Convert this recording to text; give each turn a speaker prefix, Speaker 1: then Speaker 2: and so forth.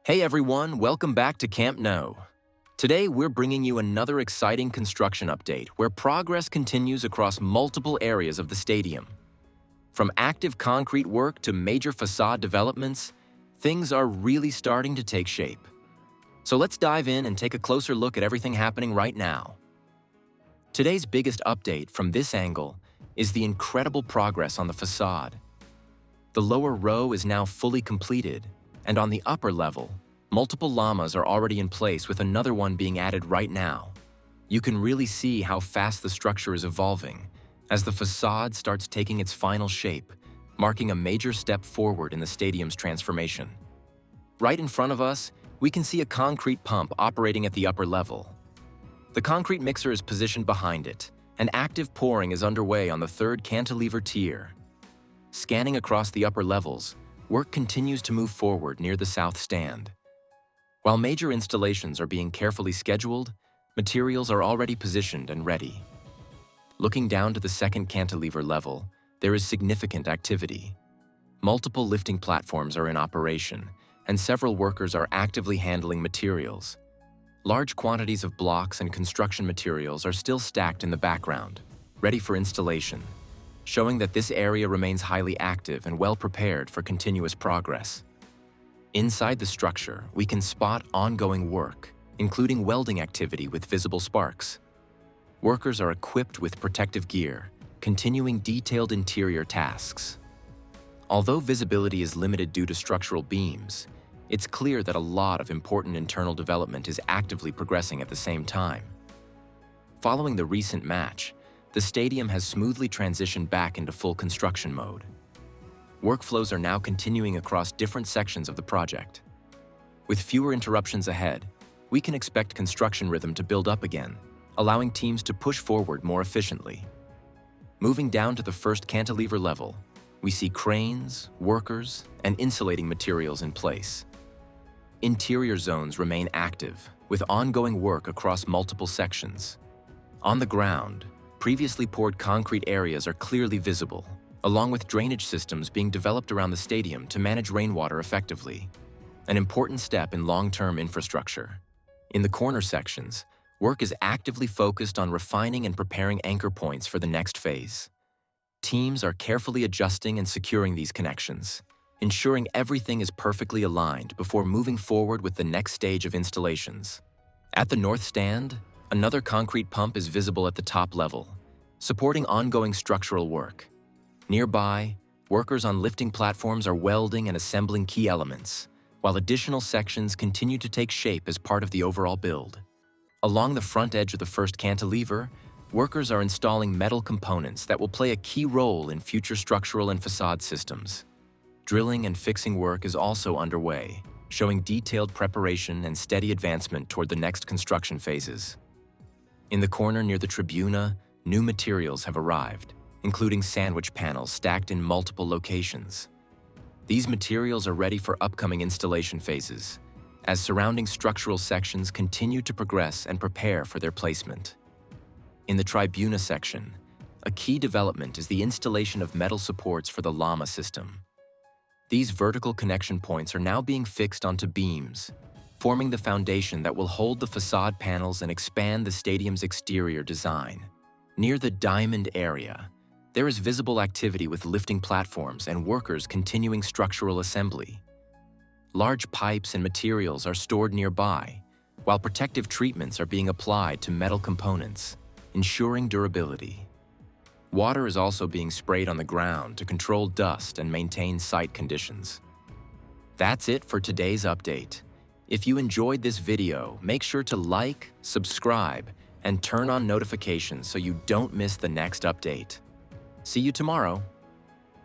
Speaker 1: Hey everyone, welcome back to Camp Nou. Today we're bringing you another exciting construction update where progress continues across multiple areas of the stadium. From active concrete work to major facade developments, things are really starting to take shape. So let's dive in and take a closer look at everything happening right now. Today's biggest update from this angle is the incredible progress on the facade. The lower row is now fully completed, and on the upper level, multiple lamas are already in place with another one being added right now. You can really see how fast the structure is evolving as the facade starts taking its final shape, marking a major step forward in the stadium's transformation. Right in front of us, we can see a concrete pump operating at the upper level. The concrete mixer is positioned behind it, and active pouring is underway on the third cantilever tier. Scanning across the upper levels, work continues to move forward near the south stand. While major installations are being carefully scheduled, materials are already positioned and ready. Looking down to the second cantilever level, there is significant activity. Multiple lifting platforms are in operation, and several workers are actively handling materials. Large quantities of blocks and construction materials are still stacked in the background, ready for installation, showing that this area remains highly active and well prepared for continuous progress. Inside the structure, we can spot ongoing work, including welding activity with visible sparks. Workers are equipped with protective gear, continuing detailed interior tasks. Although visibility is limited due to structural beams, it's clear that a lot of important internal development is actively progressing at the same time. Following the recent match, the stadium has smoothly transitioned back into full construction mode. Workflows are now continuing across different sections of the project. With fewer interruptions ahead, we can expect construction rhythm to build up again, allowing teams to push forward more efficiently. Moving down to the first cantilever level, we see cranes, workers, and insulating materials in place. Interior zones remain active, with ongoing work across multiple sections. On the ground, previously poured concrete areas are clearly visible, along with drainage systems being developed around the stadium to manage rainwater effectively, an important step in long-term infrastructure. In the corner sections, work is actively focused on refining and preparing anchor points for the next phase. Teams are carefully adjusting and securing these connections, ensuring everything is perfectly aligned before moving forward with the next stage of installations. At the north stand, another concrete pump is visible at the top level, supporting ongoing structural work. Nearby, workers on lifting platforms are welding and assembling key elements, while additional sections continue to take shape as part of the overall build. Along the front edge of the first cantilever, workers are installing metal components that will play a key role in future structural and facade systems. Drilling and fixing work is also underway, showing detailed preparation and steady advancement toward the next construction phases. In the corner near the tribuna, new materials have arrived, including sandwich panels stacked in multiple locations. These materials are ready for upcoming installation phases, as surrounding structural sections continue to progress and prepare for their placement. In the tribuna section, a key development is the installation of metal supports for the lama system. These vertical connection points are now being fixed onto beams, forming the foundation that will hold the facade panels and expand the stadium's exterior design. Near the diamond area, there is visible activity with lifting platforms and workers continuing structural assembly. Large pipes and materials are stored nearby, while protective treatments are being applied to metal components, ensuring durability. Water is also being sprayed on the ground to control dust and maintain site conditions. That's it for today's update. If you enjoyed this video, make sure to like, subscribe, and turn on notifications so you don't miss the next update. See you tomorrow.